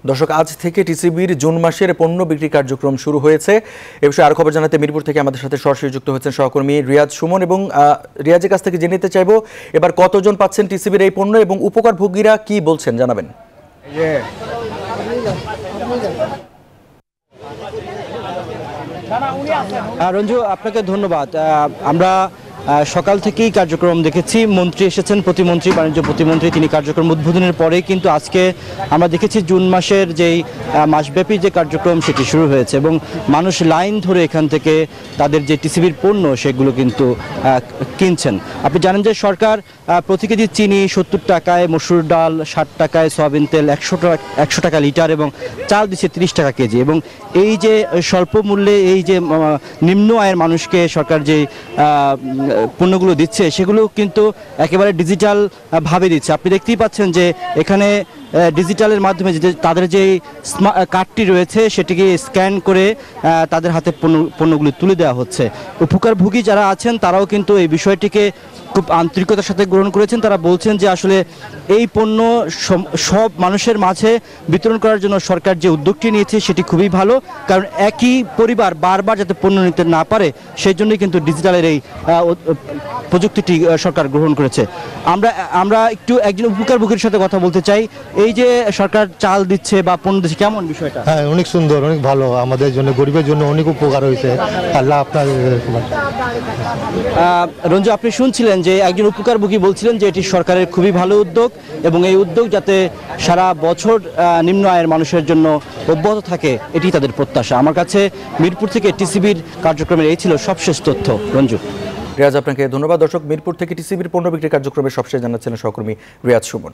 দর্শক, আজ থেকে টিসিবির জুন মাসের পণ্য বিক্রি কার্যক্রম শুরু হয়েছে। এ বিষয়ে আরো খবর জানাতে মিরপুর থেকে আমাদের সাথে সরাসরি যুক্ত হয়েছেন সহকর্মী রিয়াজ সুমন। এবং রিয়াজের কাছ থেকে জেনে নিতে চাইবো, এবার কতজন পাচ্ছেন টিসিবির এই পণ্য এবং উপকারভোগীরা কি বলছেন, জানাবেন। রঞ্জু, আপনাকে ধন্যবাদ। আমরা সকাল থেকেই কার্যক্রম দেখেছি। মন্ত্রী এসেছেন, প্রতিমন্ত্রী, বাণিজ্য প্রতিমন্ত্রী, তিনি কার্যক্রম উদ্বোধনের পরে কিন্তু আজকে আমরা দেখেছি জুন মাসের যেই মাসব্যাপী যে কার্যক্রম সেটি শুরু হয়েছে এবং মানুষ লাইন ধরে এখান থেকে তাদের যে টিসিবির পণ্য সেগুলো কিন্তু কিনছেন। আপনি জানেন যে সরকার প্রতি কেজি চিনি 70 টাকায়, মসুর ডাল 60 টাকায়, সয়াবিন তেল 100 টাকা লিটার এবং চাল দিচ্ছে 30 টাকা কেজি। এবং এই যে স্বল্প মূল্যে এই যে নিম্ন আয়ের মানুষকে সরকার যে পণ্যগুলো দিচ্ছে সেগুলো কিন্তু একেবারে ডিজিটাল ভাবে দিচ্ছে। আপনি দেখতেই পাচ্ছেন যে এখানে ডিজিটালের মাধ্যমে যে তাদের যে কার্ডটি রয়েছে সেটিকে স্ক্যান করে তাদের হাতে পণ্যগুলি তুলে দেওয়া হচ্ছে। উপকারভোগী যারা আছেন তারাও কিন্তু এই বিষয়টিকে খুব আন্তরিকতার সাথে গ্রহণ করেছেন। তারা বলছেন যে আসলে এই পণ্য সব মানুষের মাঝে বিতরণ করার জন্য সরকার যে উদ্যোগটি নিয়েছে সেটি খুবই ভালো, কারণ একই পরিবার বারবার যাতে পণ্য নিতে না পারে সেই জন্যই কিন্তু ডিজিটালের এই প্রযুক্তিটি সরকার গ্রহণ করেছে। আমরা একটু একজন উপকারভোগীর সাথে কথা বলতে চাই। এই যে সরকার চাল দিচ্ছে বা পণ্য দিচ্ছে, কেমন বিষয়টা? হ্যাঁ, অনেক সুন্দর, অনেক ভালো, আমাদের জন্য, গরিবের জন্য অনেক উপকার হয়েছে। আল্লাহ আপনার। রঞ্জু, আপনি শুনছিলেন যে একজন উপকারভোগী বলছিলেন যে এটি সরকারের খুবই ভালো উদ্যোগ এবং এই উদ্যোগ যাতে সারা বছর নিম্ন আয়ের মানুষের জন্য অব্যাহত থাকে এটি তাদের প্রত্যাশা। আমার কাছে মিরপুর থেকে টিসিবির কার্যক্রমের এই ছিল সবশেষ তথ্য। রঞ্জু। রিয়াজ, আপনাকে ধন্যবাদ। দর্শক, মিরপুর থেকে টিসিবির পণ্য বিক্রি কার্যক্রমের সবশেষ জানাচ্ছিলেন সহকর্মী রিয়াজ সুমন।